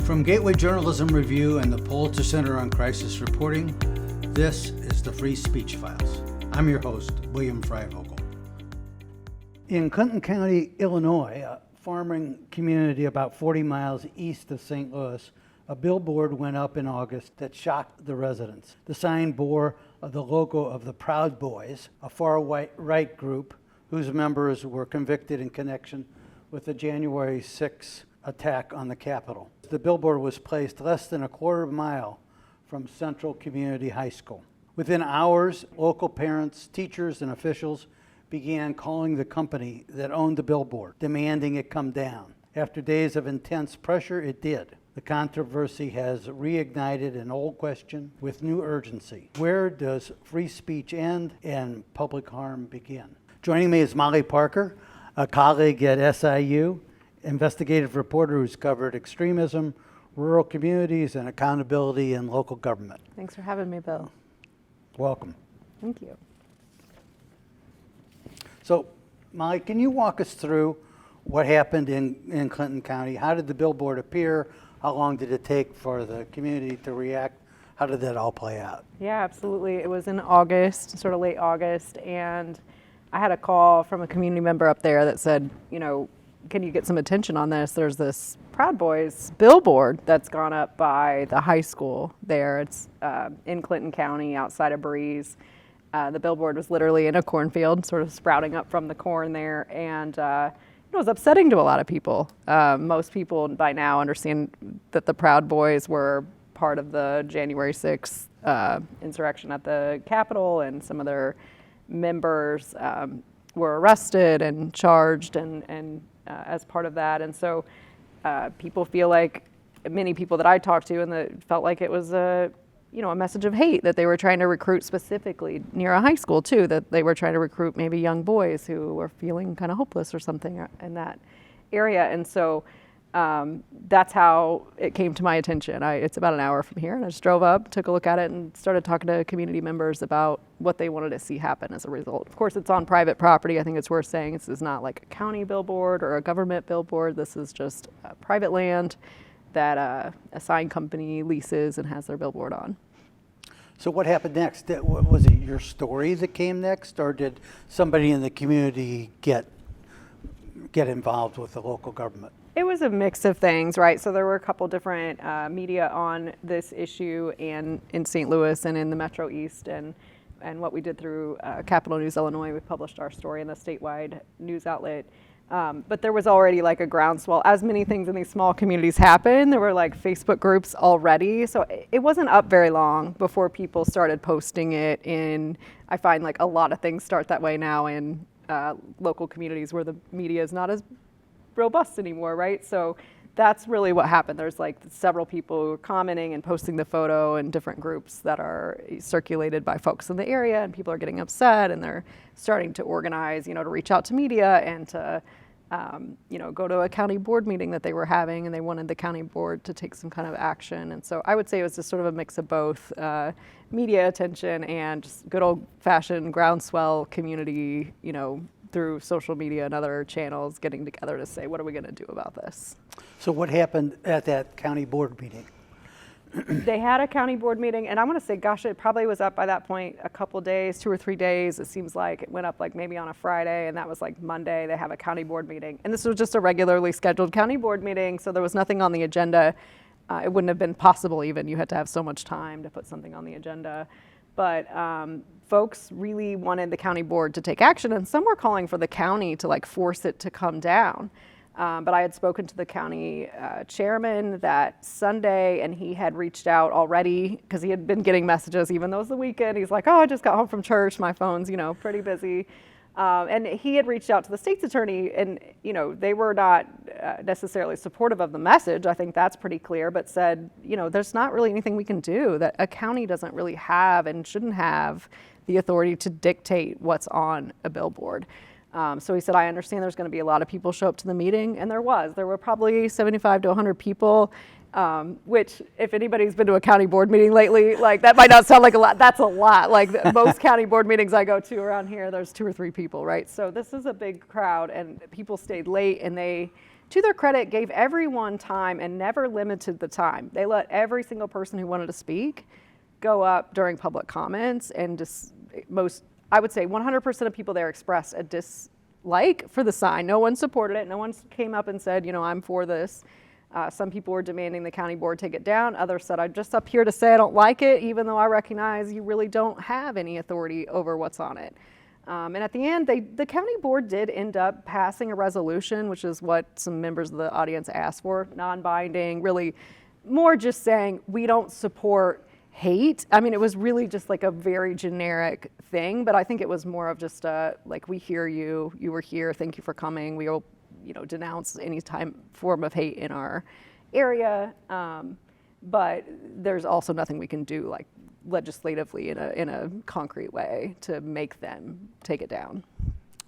From Gateway Journalism Review and the Pulitzer Center on Crisis Reporting, this is the Free Speech Files. I'm your host, William Freivogel. In Clinton County, Illinois, a farming community about 40 miles east of St. Louis, a billboard went up in August that shocked the residents. The sign bore the logo of the Proud Boys, a far-right group whose members were convicted in connection with the January 6th attack on the Capitol. The billboard was placed less than a quarter mile from Central Community High School. Within hours, local parents, teachers, and officials began calling the company that owned the billboard, demanding it come down. After days of intense pressure, it did. The controversy has reignited an old question with new urgency. Where does free speech end and public harm begin? Joining me is Molly Parker, a colleague at SIU, investigative reporter who's covered extremism, rural communities, and accountability in local government. Thanks for having me, Bill. Welcome. Thank you. So, Molly, can you walk us through what happened in Clinton County? How did the billboard appear? How long did it take for the community to react? How did that all play out? Yeah, absolutely. It was in August, sort of late August, and I had a call from a community member up there that said, can you get some attention on this? There's this Proud Boys billboard that's gone up by the high school there. It's in Clinton County, outside of Breeze. The billboard was literally in a cornfield, sort of sprouting up from the corn there, and it was upsetting to a lot of people. Most people by now understand that the Proud Boys were part of the January 6th insurrection at the Capitol, and some of their members were arrested and charged and as part of that. And so people feel like, many people that I talked to, and that felt like it was a message of hate, that they were trying to recruit specifically near a high school too, that they were trying to recruit maybe young boys who were feeling kind of hopeless or something in that area. And so that's how it came to my attention. It's about an hour from here, and I just drove up, took a look at it, and started talking to community members about what they wanted to see happen as a result. Of course, it's on private property. I think it's worth saying this is not like a county billboard or a government billboard. This is just private land that a sign company leases and has their billboard on. So what happened next? Was it your story that came next, or did somebody in the community get involved with the local government? It was a mix of things, right? So there were a couple different media on this issue, and in St. Louis and in the Metro East, and what we did through Capital News Illinois. We published our story in the statewide news outlet. But there was already like a groundswell. As many things in these small communities happen, there were like Facebook groups already. So it wasn't up very long before people started posting it in, I find like a lot of things start that way now in local communities where the media is not as robust anymore, right? So that's really what happened. There's like several people who were commenting and posting the photo in different groups that are circulated by folks in the area, and people are getting upset, and they're starting to organize, to reach out to media and to, go to a county board meeting that they were having, and they wanted the county board to take some kind of action. And so I would say it was just sort of a mix of both media attention and just good old-fashioned groundswell community, through social media and other channels getting together to say, what are we going to do about this? So what happened at that county board meeting? They had a county board meeting, and I want to say, gosh, it probably was up by that point a couple days, 2 or 3 days. It seems like it went up like maybe on a Friday, and that was like Monday. They have a county board meeting. And this was just a regularly scheduled county board meeting, so there was nothing on the agenda. It wouldn't have been possible even. You had to have so much time to put something on the agenda. But folks really wanted the county board to take action, and some were calling for the county to like force it to come down. But I had spoken to the county chairman that Sunday, and he had reached out already because he had been getting messages, even though it was the weekend. He's like, I just got home from church. My phone's, pretty busy. And he had reached out to the state's attorney, and, they were not necessarily supportive of the message. I think that's pretty clear, but said, there's not really anything we can do, that a county doesn't really have and shouldn't have the authority to dictate what's on a billboard. So he said, I understand there's going to be a lot of people show up to the meeting, and there were probably 75 to 100 people. Which, if anybody's been to a county board meeting lately, like that might not sound like a lot. That's a lot. Like most county board meetings I go to around here, there's 2 or 3 people, right? So this is a big crowd, and people stayed late, and they to their credit, gave everyone time and never limited the time. They let every single person who wanted to speak go up during public comments, and just I would say 100% of people there expressed a dislike for the sign. No one supported it. No one came up and said, I'm for this. Some people were demanding the county board take it down. Others said, I'm just up here to say I don't like it, even though I recognize you really don't have any authority over what's on it. And at the end, the county board did end up passing a resolution, which is what some members of the audience asked for, non-binding, really more just saying we don't support hate. I mean, it was really just like a very generic thing, but I think it was more of just like, we hear you, you were here, thank you for coming. We will, denounce any form of hate in our area. But there's also nothing we can do, like, legislatively in a concrete way to make them take it down.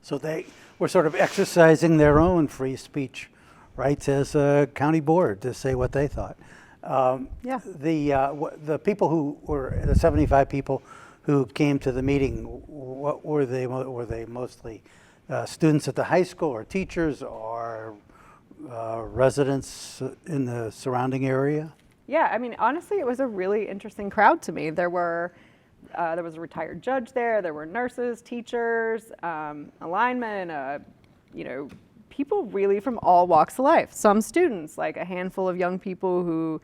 So they were sort of exercising their own free speech rights as a county board to say what they thought. Yeah. The people who were, the 75 people who came to the meeting, what were they? Were they mostly students at the high school, or teachers, or residents in the surrounding area? Yeah, I mean, honestly, it was a really interesting crowd to me. There was a retired judge there. There were nurses, teachers, a lineman, people really from all walks of life. Some students, like a handful of young people who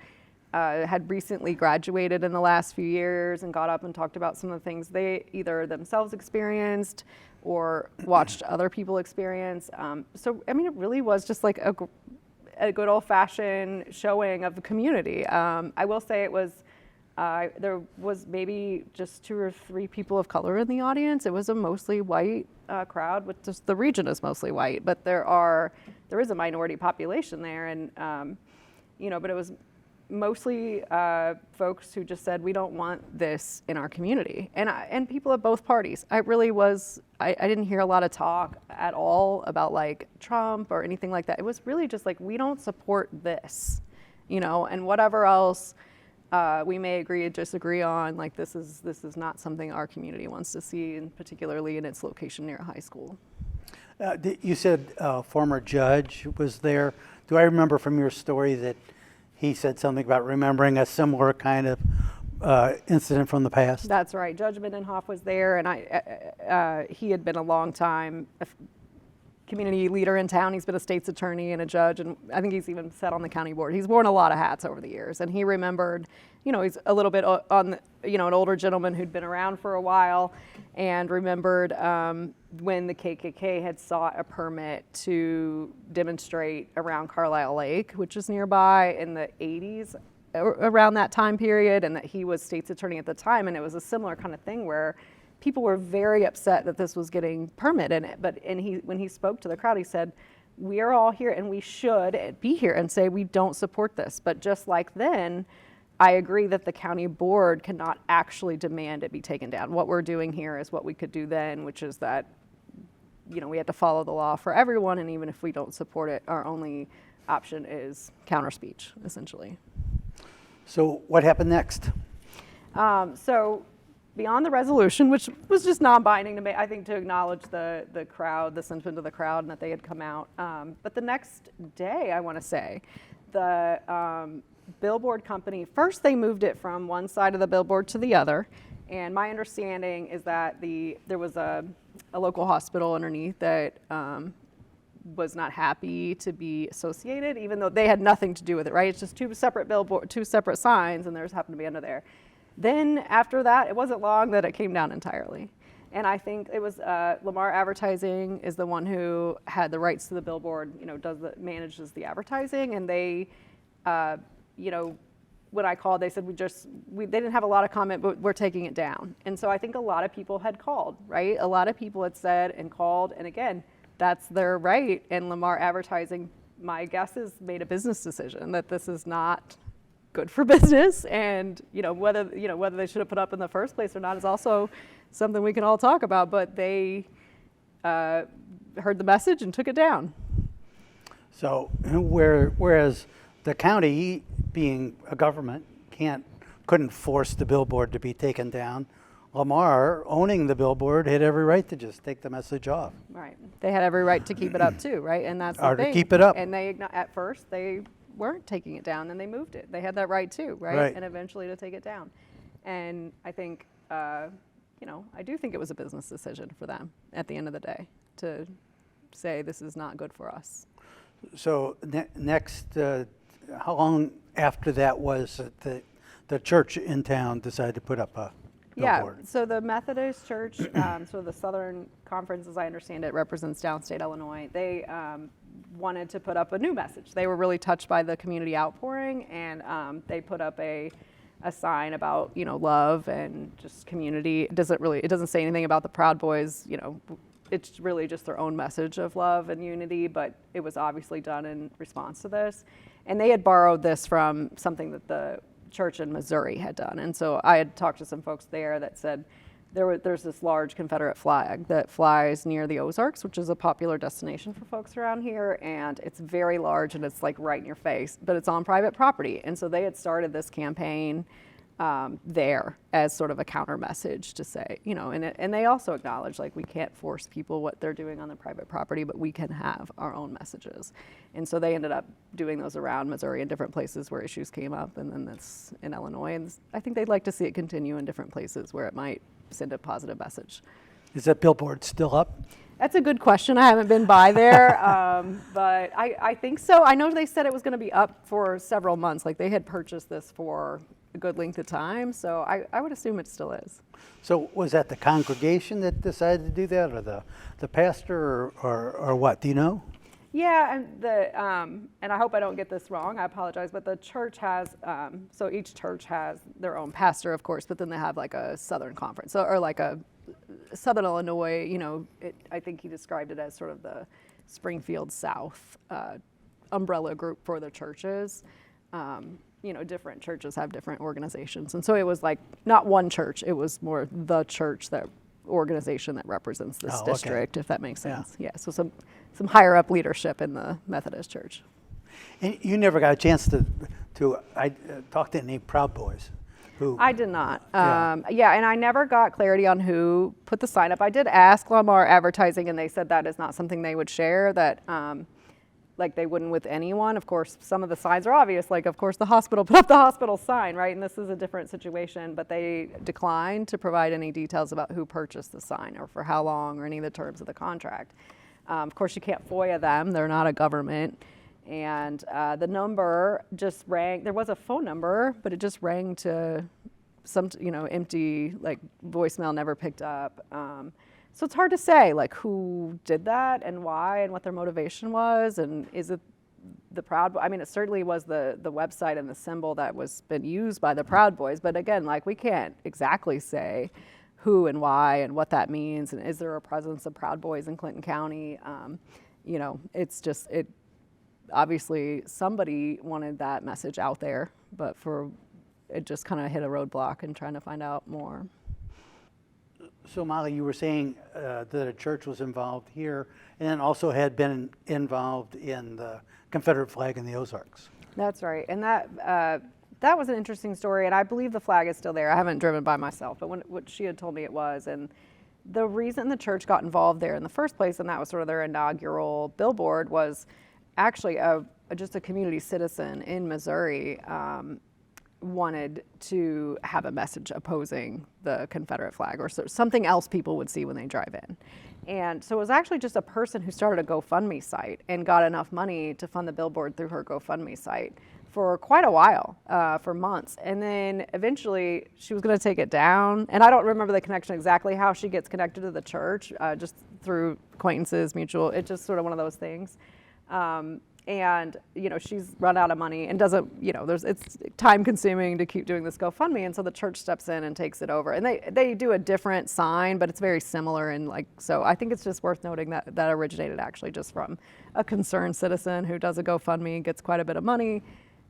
had recently graduated in the last few years and got up and talked about some of the things they either themselves experienced or watched other people experience. So, I mean, it really was just like a good old-fashioned showing of the community. I will say it was, there was maybe just 2 or 3 people of color in the audience. It was a mostly white crowd, with just the region is mostly white, but there is a minority population there, and but it was mostly folks who just said, we don't want this in our community, and people of both parties. I didn't hear a lot of talk at all about like Trump or anything like that. It was really just like, we don't support this, and whatever else we may agree or disagree on, like this is not something our community wants to see, and particularly in its location near a high school. You said former judge was there. Do I remember from your story that he said something about remembering a similar kind of incident from the past? That's right. Judge Mindenhoff was there, and he had been a long time community leader in town. He's been a state's attorney and a judge, and I think he's even sat on the county board. He's worn a lot of hats over the years, and he remembered, he's a little bit on, an older gentleman who'd been around for a while, and remembered when the KKK had sought a permit to demonstrate around Carlisle Lake, which is nearby, in the 80s, around that time period, and that he was state's attorney at the time, and it was a similar kind of thing where people were very upset that this was getting permitted. When he spoke to the crowd, he said, we are all here and we should be here and say we don't support this. But just like then, I agree that the county board cannot actually demand it be taken down. What we're doing here is what we could do then, which is that, we have to follow the law for everyone, and even if we don't support it, our only option is counter speech, essentially. So what happened next? So beyond the resolution, which was just non-binding to me, I think, to acknowledge the crowd, the sentiment of the crowd, and that they had come out. But the next day, I want to say, the Billboard company, first they moved it from one side of the billboard to the other. And my understanding is that there was a local hospital underneath that was not happy to be associated, even though they had nothing to do with it, right? It's just 2 separate signs, and theirs happened to be under there. Then after that, it wasn't long that it came down entirely. And I think it was Lamar Advertising is the one who had the rights to the billboard, manages the advertising, and they, when I called, they said they didn't have a lot of comment, but we're taking it down. And so I think a lot of people had called, right? A lot of people had said and called, and again, that's their right. And Lamar Advertising, my guess is, made a business decision that this is not good for business, and whether they should have put up in the first place or not is also something we can all talk about. But they heard the message and took it down. So whereas the county, being a government, couldn't force the billboard to be taken down, Lamar, owning the billboard, had every right to just take the message off. Right. They had every right to keep it up too, right? And that's the Or to thing. keep it up. And at first they weren't taking it down, then they moved it. They had that right too, right? Right. And eventually to take it down. And I think, I do think it was a business decision for them at the end of the day to say this is not good for us. So next, how long after that was it the church in town decided to put up a billboard? Yeah, so the Methodist Church, so the Southern Conference, as I understand it, represents downstate Illinois. They wanted to put up a new message. They were really touched by the community outpouring, and they put up a sign about love and just community. It doesn't say anything about the Proud Boys. It's really just their own message of love and unity, but it was obviously done in response to this. And they had borrowed this from something that the church in Missouri had done. And so I had talked to some folks there that said there's this large Confederate flag that flies near the Ozarks, which is a popular destination for folks around here. And it's very large and it's like right in your face, but it's on private property. And so they had started this campaign there as sort of a counter message to say, and they also acknowledge we can't force people what they're doing on the private property, but we can have our own messages. And so they ended up doing those around Missouri and different places where issues came up, and then that's in Illinois. And I think they'd like to see it continue in different places where it might send a positive message. Is that billboard still up? That's a good question. I haven't been by there, but I think so. I know they said it was going to be up for several months. They had purchased this for a good length of time, so I would assume it still is. So was that the congregation that decided to do that, or the pastor, or what? Do you know? Yeah, and I hope I don't get this wrong. I apologize, but the church has so each church has their own pastor, of course, but then they have a Southern Conference, or a Southern Illinois. I think he described it as sort of the Springfield South umbrella group for the churches. Different churches have different organizations. And so it was not one church, it was more the church, that organization that represents this district, if that makes sense. Yeah, so some higher up leadership in the Methodist Church. And you never got a chance to talk to any Proud Boys? I did not. Yeah. And I never got clarity on who put the sign up. I did ask Lamar Advertising, and they said that is not something they would share, that they wouldn't with anyone. Of course, some of the signs are obvious, of course the hospital put up the hospital sign, right? And this is a different situation, but they declined to provide any details about who purchased the sign or for how long or any of the terms of the contract. Of course, you can't FOIA them. They're not a government. And the number just rang. There was a phone number, but it just rang to some, empty, voicemail, never picked up. So it's hard to say who did that and why and what their motivation was, and is it the Proud Boys? I mean, it certainly was the website and the symbol that was been used by the Proud Boys, but again, we can't exactly say who and why and what that means, and is there a presence of Proud Boys in Clinton County? It's just obviously somebody wanted that message out there, but it just kind of hit a roadblock in trying to find out more. So Molly, you were saying that a church was involved here and then also had been involved in the Confederate flag in the Ozarks. That's right. And that was an interesting story, and I believe the flag is still there. I haven't driven by myself, but what she had told me it was. And the reason the church got involved there in the first place, and that was sort of their inaugural billboard, was actually just a community citizen in Missouri wanted to have a message opposing the Confederate flag, or something else people would see when they drive in. And so it was actually just a person who started a GoFundMe site and got enough money to fund the billboard through her GoFundMe site for quite a while, for months. And then eventually she was going to take it down. And I don't remember the connection exactly how she gets connected to the church, just through acquaintances, mutual. It's just sort of one of those things. And she's run out of money and doesn't, it's time consuming to keep doing this GoFundMe, and so the church steps in and takes it over. And they do a different sign, but it's very similar, and so I think it's just worth noting that originated actually just from a concerned citizen who does a GoFundMe, gets quite a bit of money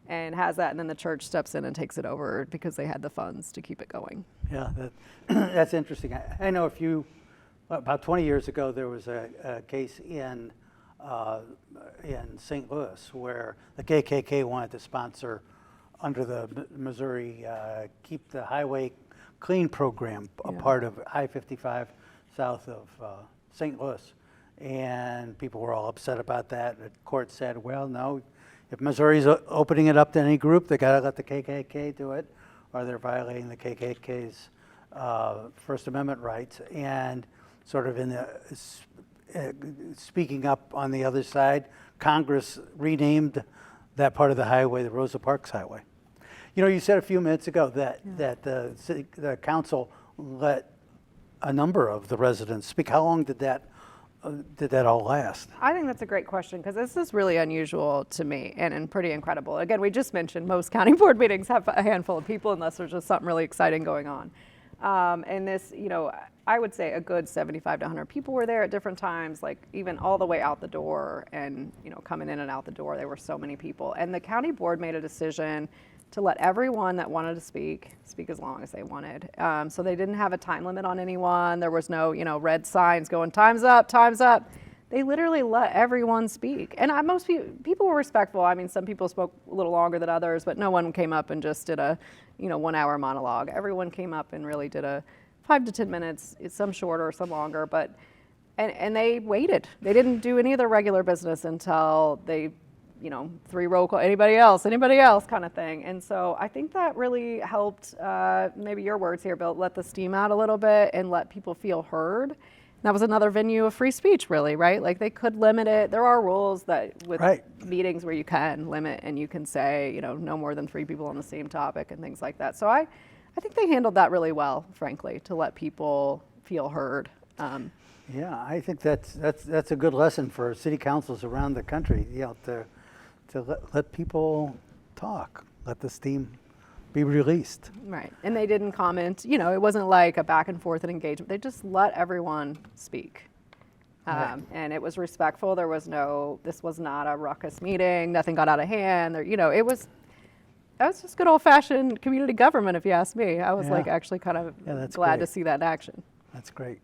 and has that, and then the church steps in and takes it over because they had the funds to keep it going. Yeah, that's interesting. I know about 20 years ago there was a case in St. Louis where the KKK wanted to sponsor, under the Missouri Keep the Highway clean program, a part of I-55 south of St. Louis. And people were all upset about that. The court said, well, no, if Missouri's opening it up to any group, they got to let the KKK do it, or they're violating the KKK's First Amendment rights. And sort of in the speaking up on the other side, Congress renamed that part of the highway the Rosa Parks Highway. You know, you said a few minutes ago that the council let a number of the residents speak. How long did that all last? I think that's a great question, because this is really unusual to me and pretty incredible. Again, we just mentioned most county board meetings have a handful of people unless there's just something really exciting going on. And this, you know, I would say a good 75 to 100 people were there at different times, like even all the way out the door and, you know, coming in and out the door. There were so many people. And the county board made a decision to let everyone that wanted to speak as long as they wanted. So they didn't have a time limit on anyone. There was no, you know, red signs going, time's up, time's up. They literally let everyone speak. And most people were respectful. I mean, some people spoke a little longer than others, but no one came up and just did a, you know, 1 hour monologue. Everyone came up and really did a 5 to 10 minutes, some shorter, some longer, but, and they waited. They didn't do any of their regular business until they, you know, 3 roll call, anybody else kind of thing. And so I think that really helped, maybe your words here, Bill, let the steam out a little bit and let people feel heard. That was another venue of free speech, really, right? Like they could limit it. There are rules that with meetings where you can limit and you can say, you know, no more than 3 people on the same topic and things like that. So I think they handled that really well, frankly, to let people feel heard. Yeah, I think that's a good lesson for city councils around the country. You know, to let people talk, let the steam be released. Right, and they didn't comment. You know, it wasn't like a back and forth and engagement. They just let everyone speak. And it was respectful. There was this was not a ruckus meeting. Nothing got out of hand. You know, that was just good old fashioned community government, if you ask me. I was like actually kind of glad to see that in action. That's great.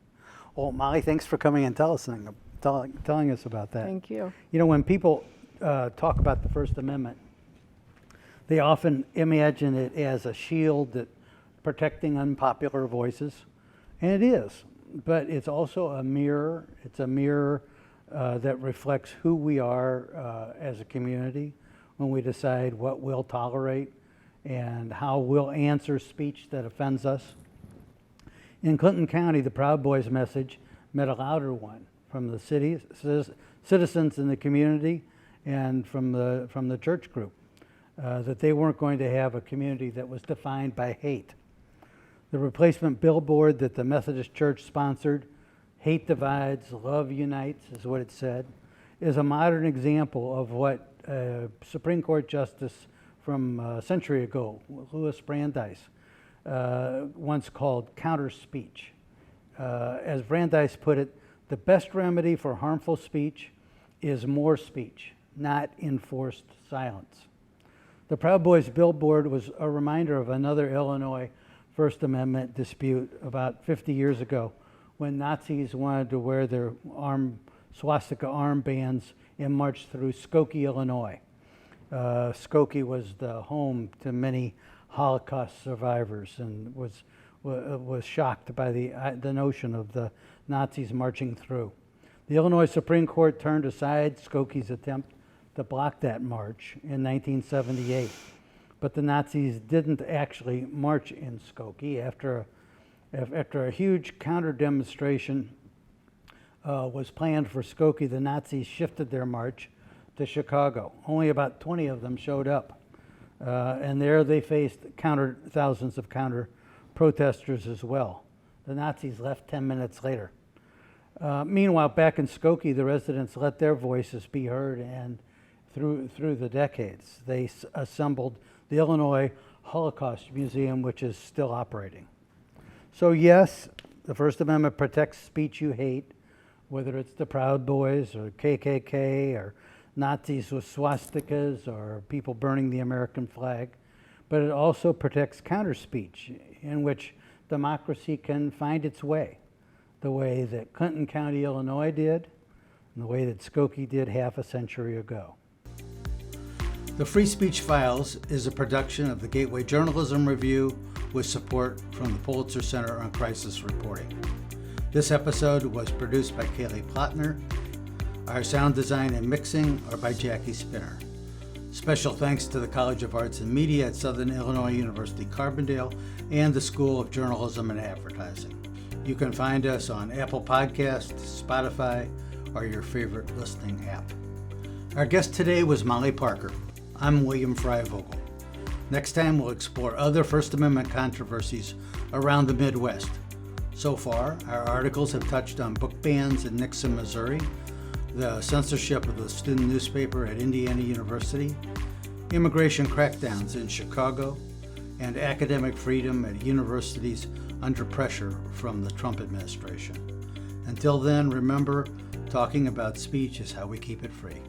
Well, Molly, thanks for coming and telling us about that. Thank you. You know, when people talk about the First Amendment, they often imagine it as a shield that protecting unpopular voices, and it is. But it's also a mirror. It's a mirror that reflects who we are as a community when we decide what we'll tolerate and how we'll answer speech that offends us. In Clinton County, the Proud Boys message met a louder one from the city, citizens in the community, and from the church group. That they weren't going to have a community that was defined by hate. The replacement billboard that the Methodist Church sponsored, "Hate divides, love unites," is what it said, is a modern example of what Supreme Court Justice from a century ago, Louis Brandeis, once called counter speech. As Brandeis put it, the best remedy for harmful speech is more speech, not enforced silence. The Proud Boys billboard was a reminder of another Illinois First Amendment dispute about 50 years ago when Nazis wanted to wear their swastika armbands and march through Skokie, Illinois. Skokie was the home to many Holocaust survivors and was shocked by the notion of the Nazis marching through. The Illinois Supreme Court turned aside Skokie's attempt to block that march in 1978. But the Nazis didn't actually march in Skokie. After a huge counter-demonstration was planned for Skokie, the Nazis shifted their march to Chicago. Only about 20 of them showed up. And there they faced thousands of counter-protesters as well. The Nazis left 10 minutes later. Meanwhile, back in Skokie, the residents let their voices be heard, and through the decades, they assembled the Illinois Holocaust Museum, which is still operating. So yes, the First Amendment protects speech you hate, whether it's the Proud Boys or KKK or Nazis with swastikas or people burning the American flag, but it also protects counter speech in which democracy can find its way, the way that Clinton County, Illinois did, and the way that Skokie did half a century ago. The Free Speech Files is a production of the Gateway Journalism Review with support from the Pulitzer Center on Crisis Reporting. This episode was produced by Kaylee Plotner. Our sound design and mixing are by Jackie Spinner. Special thanks to the College of Arts and Media at Southern Illinois University Carbondale and the School of Journalism and Advertising. You can find us on Apple Podcasts, Spotify, or your favorite listening app. Our guest today was Molly Parker. I'm William Freivogel. Next time we'll explore other First Amendment controversies around the Midwest. So far, our articles have touched on book bans in Nixon, Missouri, the censorship of the student newspaper at Indiana University, immigration crackdowns in Chicago, and academic freedom at universities under pressure from the Trump administration. Until then, remember, talking about speech is how we keep it free.